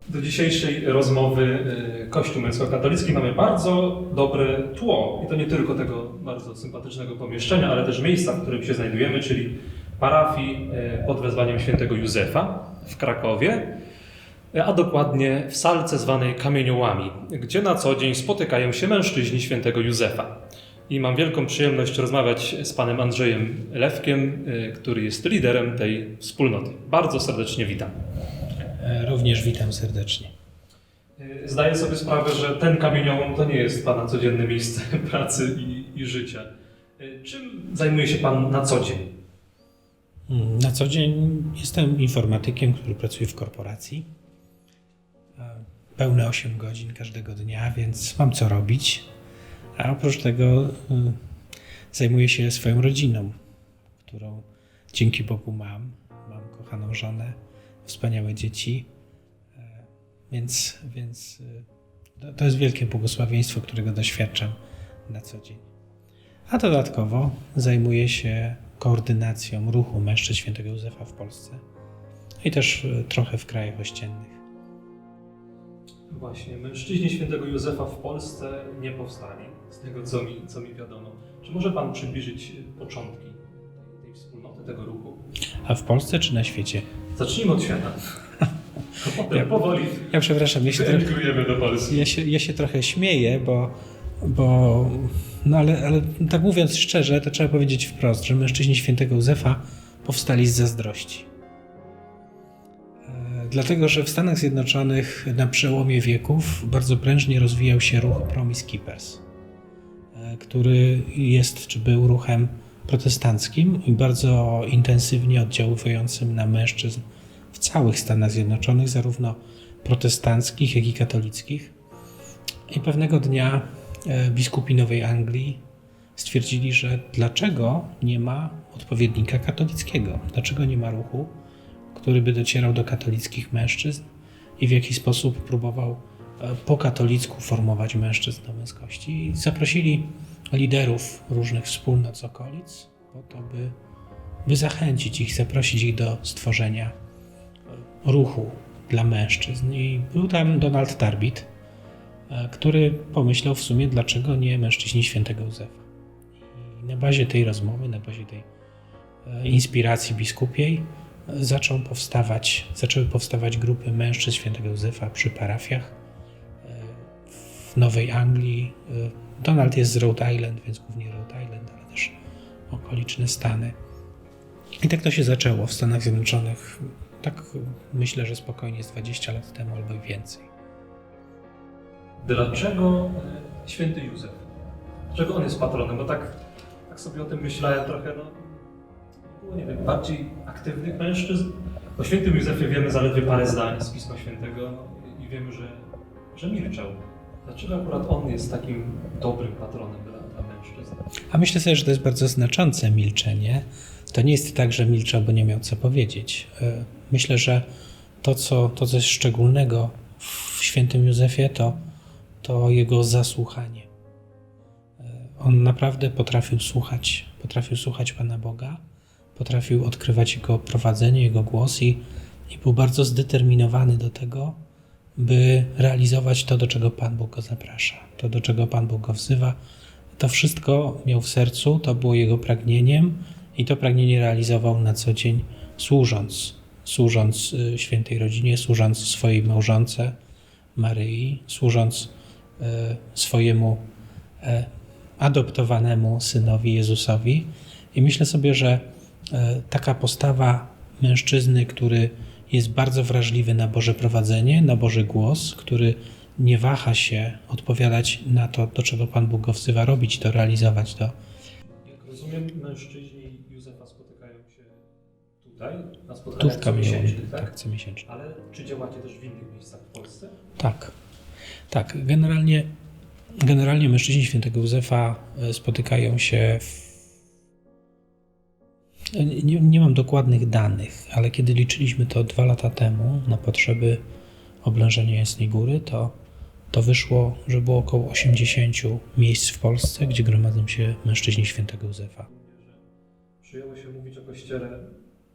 Do dzisiejszej rozmowy Kościół Męsko-Katolicki mamy bardzo dobre tło. I to nie tylko tego bardzo sympatycznego pomieszczenia, ale też miejsca, w którym się znajdujemy, czyli parafii pod wezwaniem świętego Józefa w Krakowie, a dokładnie w salce zwanej Kamieniołami, gdzie na co dzień spotykają się mężczyźni świętego Józefa. I mam wielką przyjemność rozmawiać z panem Andrzejem Lewkiem, który jest liderem tej wspólnoty. Bardzo serdecznie witam. Również witam serdecznie. Zdaję sobie sprawę, że ten kamieniołom to nie jest pana codzienne miejsce pracy i życia. Czym zajmuje się pan na co dzień? Na co dzień jestem informatykiem, który pracuje w korporacji. Pełne 8 godzin każdego dnia, więc mam co robić. A oprócz tego zajmuję się swoją rodziną, którą dzięki Bogu mam. Mam kochaną żonę, wspaniałe dzieci, więc to jest wielkie błogosławieństwo, którego doświadczam na co dzień. A dodatkowo zajmuję się koordynacją ruchu mężczyzn świętego Józefa w Polsce i też trochę w krajach ościennych. Właśnie, mężczyźni świętego Józefa w Polsce nie powstali, z tego co mi wiadomo. Czy może pan przybliżyć początki tej wspólnoty, tego ruchu? A w Polsce czy na świecie? Zacznijmy od świata. A potem powoli Ja przepraszam, emigrujemy do Polski. Ja się trochę śmieję, bo no ale tak mówiąc szczerze, to trzeba powiedzieć wprost, że mężczyźni świętego Józefa powstali z zazdrości. Dlatego, że w Stanach Zjednoczonych na przełomie wieków bardzo prężnie rozwijał się ruch Promise Keepers, który jest czy był ruchem protestanckim i bardzo intensywnie oddziałującym na mężczyzn w całych Stanach Zjednoczonych, zarówno protestanckich, jak i katolickich. I pewnego dnia biskupi Nowej Anglii stwierdzili, że dlaczego nie ma odpowiednika katolickiego, dlaczego nie ma ruchu, który by docierał do katolickich mężczyzn i w jakiś sposób próbował po katolicku formować mężczyzn do męskości. I zaprosili liderów różnych wspólnot z okolic po to, by zachęcić ich, zaprosić ich do stworzenia ruchu dla mężczyzn. I był tam Donald Tarbit, który pomyślał w sumie, dlaczego nie mężczyźni świętego Józefa. I na bazie tej rozmowy, na bazie tej inspiracji biskupiej zaczęły powstawać grupy mężczyzn świętego Józefa przy parafiach w Nowej Anglii. Donald jest z Rhode Island, więc głównie Rhode Island, ale też okoliczne Stany. I tak to się zaczęło w Stanach Zjednoczonych. Tak myślę, że spokojnie z 20 lat temu albo i więcej. Dlaczego święty Józef? Dlaczego on jest patronem? Bo tak sobie o tym myślałem trochę, było, nie wiem, bardziej aktywnych mężczyzn. O świętym Józefie wiemy zaledwie parę zdań z Pisma Świętego i wiemy, że milczał. Dlaczego akurat on jest takim dobrym patronem dla mężczyzn? A myślę sobie, że to jest bardzo znaczące milczenie. To nie jest tak, że milczał, bo nie miał co powiedzieć. Myślę, że to, co jest szczególnego w świętym Józefie, to jego zasłuchanie. On naprawdę potrafił słuchać Pana Boga, potrafił odkrywać Jego prowadzenie, Jego głos i był bardzo zdeterminowany do tego, by realizować to, do czego Pan Bóg go zaprasza, to, do czego Pan Bóg go wzywa. To wszystko miał w sercu, to było jego pragnieniem i to pragnienie realizował na co dzień, służąc świętej rodzinie, służąc swojej małżonce Maryi, służąc swojemu adoptowanemu synowi Jezusowi. I myślę sobie, że taka postawa mężczyzny, który jest bardzo wrażliwy na Boże prowadzenie, na Boży głos, który nie waha się odpowiadać na to, do czego Pan Bóg go wzywa, robić to, realizować to. Jak rozumiem, mężczyźni Józefa spotykają się tutaj, na Tu spotkaniach w Kamieniołomie, comiesięcznych, tak? tak, comiesięcznie. Ale czy działacie też w innych miejscach w Polsce? Tak. Generalnie mężczyźni świętego Józefa spotykają się nie mam dokładnych danych, ale kiedy liczyliśmy to 2 lata temu na potrzeby oblężenia Jasnej Góry, to wyszło, że było około 80 miejsc w Polsce, gdzie gromadzą się mężczyźni świętego Józefa. Przyjęło się mówić o kościele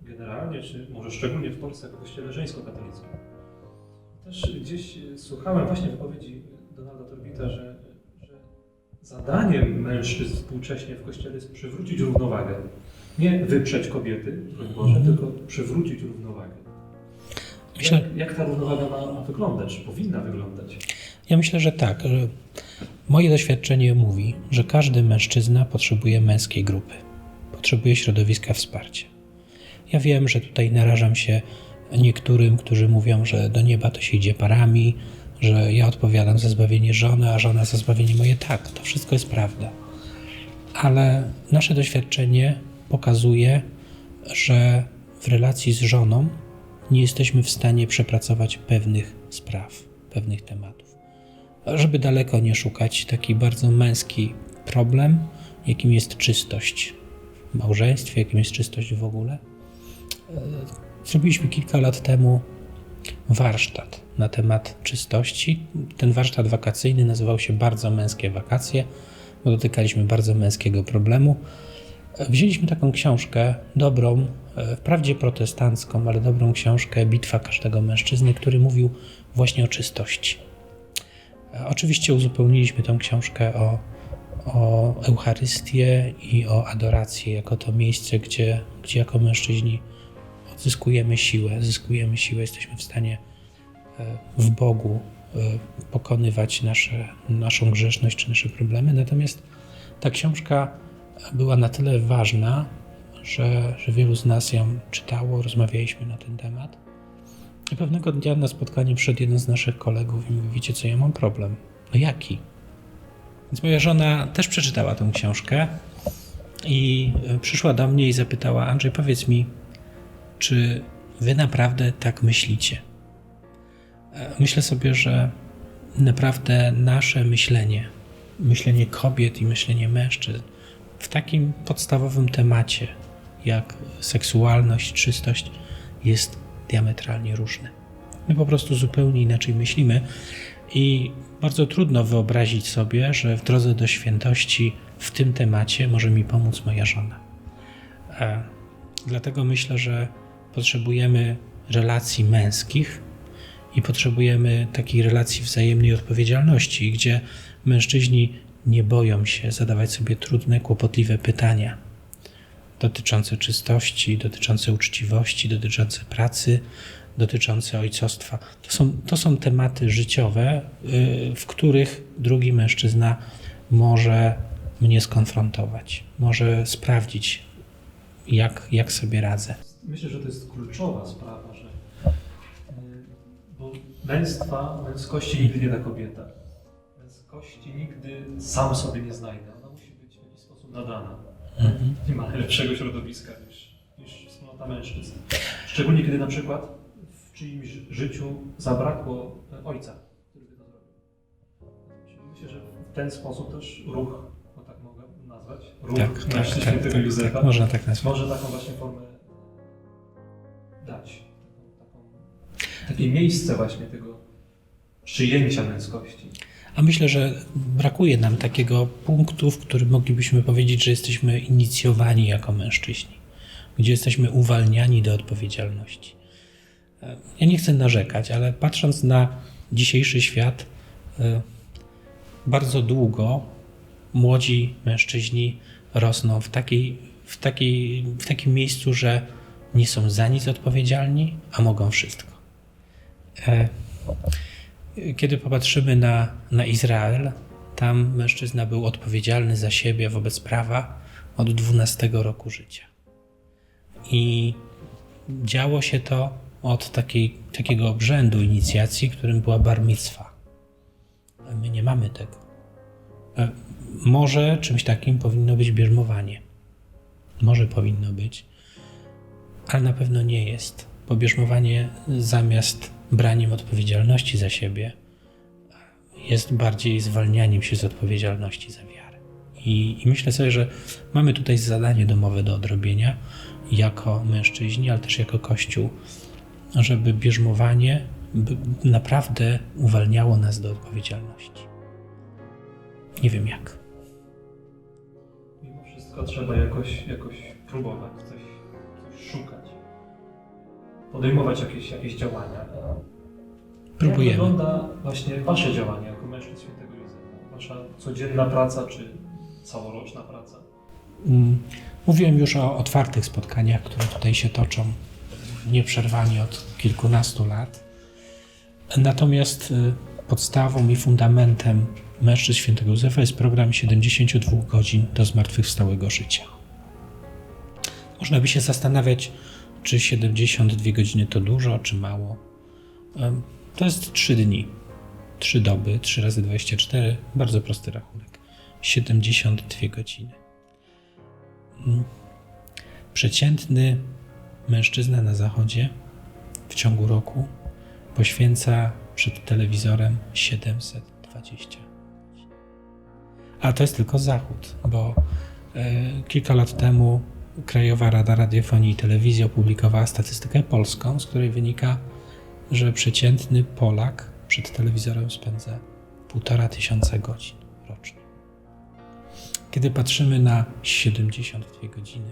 generalnie, czy może szczególnie w Polsce, jako kościele żeńsko-katolickim. Też gdzieś słuchałem właśnie wypowiedzi Donalda Torbita, że zadaniem mężczyzn współcześnie w Kościele jest przywrócić równowagę. Nie wyprzeć kobiety, broń Boże, tylko przywrócić równowagę. Jak ta równowaga ma wyglądać, czy powinna wyglądać? Ja myślę, że tak. Że moje doświadczenie mówi, że każdy mężczyzna potrzebuje męskiej grupy. Potrzebuje środowiska wsparcia. Ja wiem, że tutaj narażam się niektórym, którzy mówią, że do nieba to się idzie parami, że ja odpowiadam za zbawienie żony, a żona za zbawienie moje. Tak, to wszystko jest prawda. Ale nasze doświadczenie pokazuje, że w relacji z żoną nie jesteśmy w stanie przepracować pewnych spraw, pewnych tematów. Żeby daleko nie szukać, taki bardzo męski problem, jakim jest czystość w małżeństwie, jakim jest czystość w ogóle. Zrobiliśmy kilka lat temu warsztat na temat czystości. Ten warsztat wakacyjny nazywał się Bardzo męskie wakacje, bo dotykaliśmy bardzo męskiego problemu. Wzięliśmy taką książkę, dobrą, wprawdzie protestancką, ale dobrą książkę Bitwa każdego mężczyzny, który mówił właśnie o czystości. Oczywiście uzupełniliśmy tę książkę o Eucharystię i o adorację, jako to miejsce, gdzie jako mężczyźni zyskujemy siłę, jesteśmy w stanie w Bogu pokonywać naszą grzeszność czy nasze problemy. Natomiast ta książka była na tyle ważna, że wielu z nas ją czytało, rozmawialiśmy na ten temat. I pewnego dnia na spotkanie przyszedł jeden z naszych kolegów i mówi: wiecie co, ja mam problem. No jaki? Więc moja żona też przeczytała tę książkę i przyszła do mnie i zapytała: Andrzej, powiedz mi, czy wy naprawdę tak myślicie? Myślę sobie, że naprawdę nasze myślenie kobiet i myślenie mężczyzn w takim podstawowym temacie jak seksualność, czystość jest diametralnie różne. My po prostu zupełnie inaczej myślimy i bardzo trudno wyobrazić sobie, że w drodze do świętości w tym temacie może mi pomóc moja żona. Dlatego myślę, że potrzebujemy relacji męskich i potrzebujemy takiej relacji wzajemnej odpowiedzialności, gdzie mężczyźni nie boją się zadawać sobie trudne, kłopotliwe pytania dotyczące czystości, dotyczące uczciwości, dotyczące pracy, dotyczące ojcostwa. To są tematy życiowe, w których drugi mężczyzna może mnie skonfrontować, może sprawdzić, jak sobie radzę. Myślę, że to jest kluczowa sprawa, że bo męskości nigdy nie da kobieta. Męskości nigdy sam sobie nie znajdę. Ona musi być w jakiś sposób nadana. Nie ma lepszego środowiska niż wspólnota mężczyzn. Szczególnie kiedy na przykład w czyimś życiu zabrakło ojca, który by to zrobił. Czyli myślę, że w ten sposób też ruch, bo tak mogę nazwać, ruch na Chrzcie Świętego Józefa, można tak nazwać. Może taką właśnie formę dać. Takie miejsce właśnie tego przyjęcia męskości. A myślę, że brakuje nam takiego punktu, w którym moglibyśmy powiedzieć, że jesteśmy inicjowani jako mężczyźni, gdzie jesteśmy uwalniani do odpowiedzialności. Ja nie chcę narzekać, ale patrząc na dzisiejszy świat, bardzo długo młodzi mężczyźni rosną w takim miejscu, że nie są za nic odpowiedzialni, a mogą wszystko. Kiedy popatrzymy na Izrael, tam mężczyzna był odpowiedzialny za siebie wobec prawa od 12 roku życia. I działo się to od takiego obrzędu inicjacji, którym była bar micwa. My nie mamy tego. Może czymś takim powinno być bierzmowanie. Może powinno być, ale na pewno nie jest. Bo bierzmowanie zamiast braniem odpowiedzialności za siebie jest bardziej zwalnianiem się z odpowiedzialności za wiarę. I myślę sobie, że mamy tutaj zadanie domowe do odrobienia jako mężczyźni, ale też jako Kościół, żeby bierzmowanie naprawdę uwalniało nas do odpowiedzialności. Nie wiem jak. Mimo wszystko trzeba jakoś próbować, coś szukać. Podejmować jakieś działania. Próbujemy. Jak wygląda właśnie wasze działanie jako mężczyzn świętego Józefa? Wasza codzienna praca czy całoroczna praca? Mówiłem już o otwartych spotkaniach, które tutaj się toczą nieprzerwanie od kilkunastu lat. Natomiast podstawą i fundamentem mężczyzn świętego Józefa jest program 72 godzin do zmartwychwstałego życia. Można by się zastanawiać, czy 72 godziny to dużo, czy mało. To jest 3 dni, 3 doby, 3 razy 24, bardzo prosty rachunek. 72 godziny. Przeciętny mężczyzna na zachodzie w ciągu roku poświęca przed telewizorem 720. A to jest tylko zachód, bo kilka lat temu Krajowa Rada Radiofonii i Telewizji opublikowała statystykę polską, z której wynika, że przeciętny Polak przed telewizorem spędza 1500 godzin rocznie. Kiedy patrzymy na 72 godziny,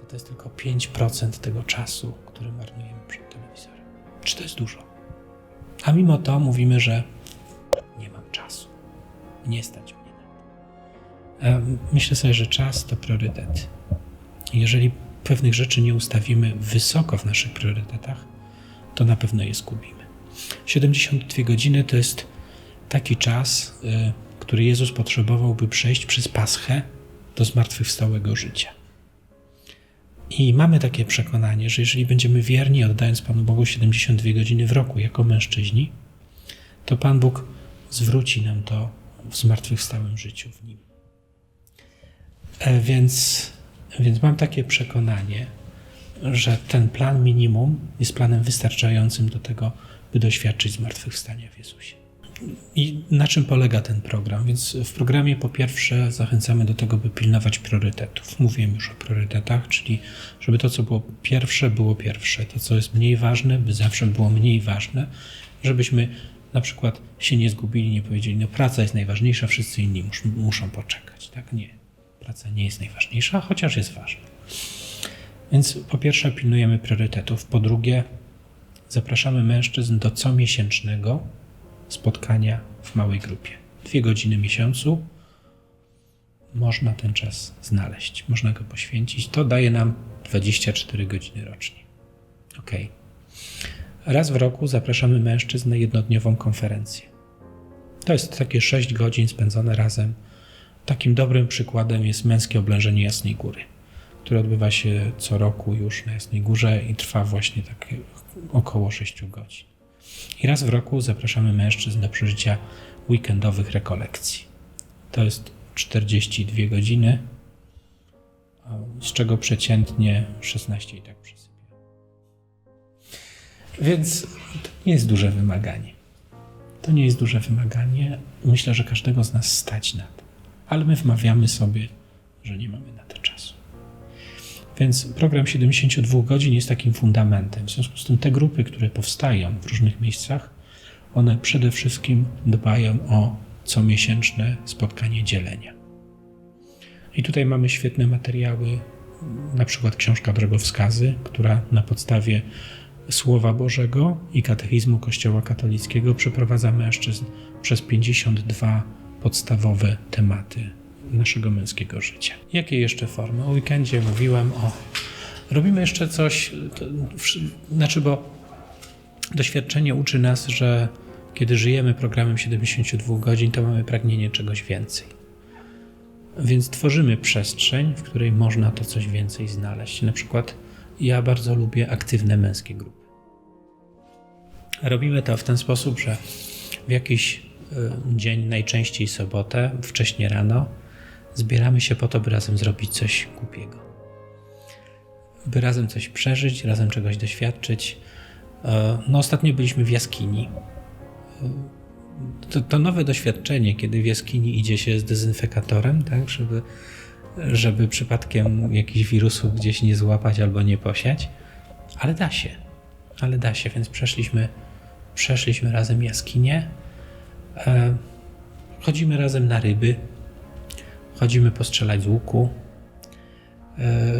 to jest tylko 5% tego czasu, który marnujemy przed telewizorem. Czy to jest dużo? A mimo to mówimy, że nie mam czasu. Nie stać mnie na to. Myślę sobie, że czas to priorytet. Jeżeli pewnych rzeczy nie ustawimy wysoko w naszych priorytetach, to na pewno je zgubimy. 72 godziny to jest taki czas, który Jezus potrzebował, by przejść przez Paschę do zmartwychwstałego życia. I mamy takie przekonanie, że jeżeli będziemy wierni, oddając Panu Bogu 72 godziny w roku jako mężczyźni, to Pan Bóg zwróci nam to w zmartwychwstałym życiu w Nim. Więc mam takie przekonanie, że ten plan minimum jest planem wystarczającym do tego, by doświadczyć zmartwychwstania w Jezusie. I na czym polega ten program? Więc w programie po pierwsze zachęcamy do tego, by pilnować priorytetów. Mówiłem już o priorytetach, czyli żeby to, co było pierwsze, to, co jest mniej ważne, by zawsze było mniej ważne, żebyśmy na przykład się nie zgubili, nie powiedzieli, no praca jest najważniejsza, wszyscy inni muszą poczekać. Tak? Nie. Praca nie jest najważniejsza, chociaż jest ważna. Więc po pierwsze pilnujemy priorytetów. Po drugie zapraszamy mężczyzn do comiesięcznego spotkania w małej grupie. 2 godziny w miesiącu. Można ten czas znaleźć, można go poświęcić. To daje nam 24 godziny rocznie. Ok. Raz w roku zapraszamy mężczyzn na jednodniową konferencję. To jest takie 6 godzin spędzone razem. Takim dobrym przykładem jest męskie oblężenie Jasnej Góry, które odbywa się co roku już na Jasnej Górze i trwa właśnie tak około 6 godzin. I raz w roku zapraszamy mężczyzn do przeżycia weekendowych rekolekcji. To jest 42 godziny, z czego przeciętnie 16 i tak przysypia. Więc to nie jest duże wymaganie. To nie jest duże wymaganie. Myślę, że każdego z nas stać na to. Ale my wmawiamy sobie, że nie mamy na to czasu. Więc program 72 godzin jest takim fundamentem. W związku z tym te grupy, które powstają w różnych miejscach, one przede wszystkim dbają o comiesięczne spotkanie dzielenia. I tutaj mamy świetne materiały, na przykład książka Drogowskazy, która na podstawie Słowa Bożego i katechizmu Kościoła katolickiego przeprowadza mężczyzn przez 52 podstawowe tematy naszego męskiego życia. Jakie jeszcze formy? O weekendzie mówiłem robimy jeszcze coś, bo doświadczenie uczy nas, że kiedy żyjemy programem 72 godzin, to mamy pragnienie czegoś więcej. Więc tworzymy przestrzeń, w której można to coś więcej znaleźć. Na przykład ja bardzo lubię aktywne męskie grupy. Robimy to w ten sposób, że w jakiś dzień, najczęściej sobotę, wcześnie rano, zbieramy się po to, by razem zrobić coś głupiego. By razem coś przeżyć, razem czegoś doświadczyć. Ostatnio byliśmy w jaskini. To nowe doświadczenie, kiedy w jaskini idzie się z dezynfekatorem, tak, żeby przypadkiem jakichś wirusów gdzieś nie złapać albo nie posiać. Ale da się, więc przeszliśmy razem jaskinię. Chodzimy razem na ryby, chodzimy postrzelać z łuku,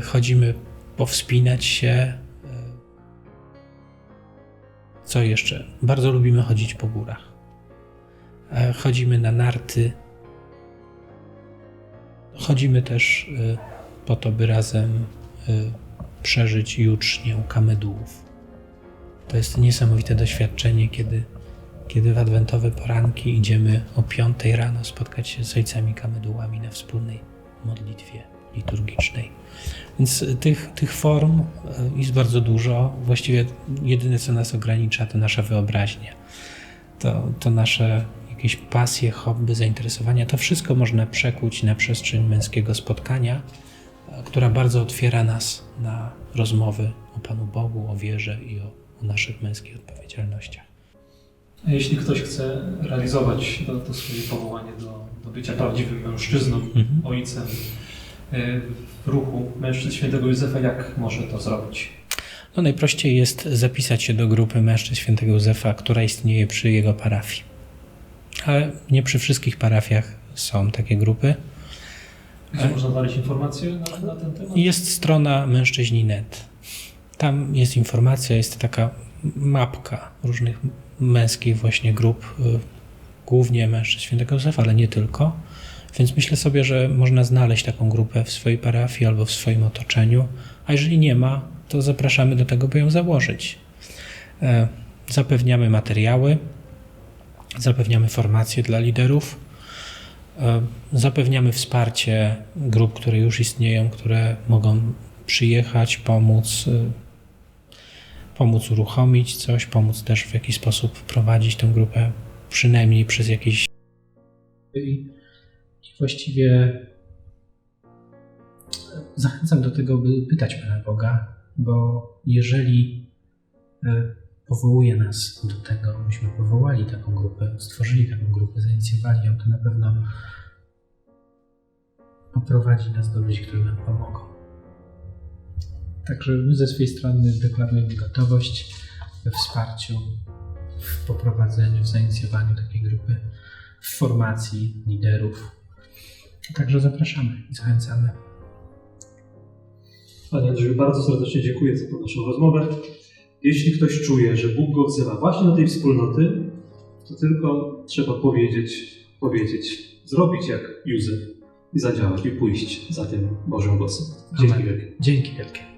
chodzimy powspinać się. Co jeszcze? Bardzo lubimy chodzić po górach. Chodzimy na narty. Chodzimy też po to, by razem przeżyć jucznię kamedułów. To jest niesamowite doświadczenie, kiedy w adwentowe poranki idziemy o 5 rano spotkać się z ojcami kamedułami na wspólnej modlitwie liturgicznej. Więc tych form jest bardzo dużo. Właściwie jedyne, co nas ogranicza, to nasza wyobraźnia. To nasze jakieś pasje, hobby, zainteresowania. To wszystko można przekuć na przestrzeń męskiego spotkania, która bardzo otwiera nas na rozmowy o Panu Bogu, o wierze i o naszych męskich odpowiedzialnościach. A jeśli ktoś chce realizować to swoje powołanie do bycia prawdziwym mężczyzną, ojcem w ruchu mężczyzn świętego Józefa, jak może to zrobić? No najprościej jest zapisać się do grupy mężczyzn świętego Józefa, która istnieje przy jego parafii. Ale nie przy wszystkich parafiach są takie grupy. Gdzie można znaleźć informacje na ten temat? Jest strona mężczyźni.net. Tam jest informacja, jest taka mapka różnych męskich właśnie grup, głównie mężczyzn świętego Józefa, ale nie tylko. Więc myślę sobie, że można znaleźć taką grupę w swojej parafii albo w swoim otoczeniu, a jeżeli nie ma, to zapraszamy do tego, by ją założyć. Zapewniamy materiały, zapewniamy formacje dla liderów, zapewniamy wsparcie grup, które już istnieją, które mogą przyjechać, pomóc uruchomić coś, pomóc też w jakiś sposób prowadzić tę grupę, przynajmniej przez jakiś... I właściwie zachęcam do tego, by pytać Pana Boga, bo jeżeli powołuje nas do tego, byśmy powołali taką grupę, stworzyli taką grupę, zainicjowali ją, to na pewno poprowadzi nas do ludzi, którzy nam pomogą. Także my ze swojej strony deklarujemy gotowość we wsparciu, w poprowadzeniu, w zainicjowaniu takiej grupy, w formacji liderów. Także zapraszamy i zachęcamy. Panie Andrzeju, bardzo serdecznie dziękuję za tę naszą rozmowę. Jeśli ktoś czuje, że Bóg go wzywa właśnie do tej wspólnoty, to tylko trzeba powiedzieć, zrobić jak Józef i zadziałać i pójść za tym Bożym głosem. Dzięki wielkie. Dzięki wielkie.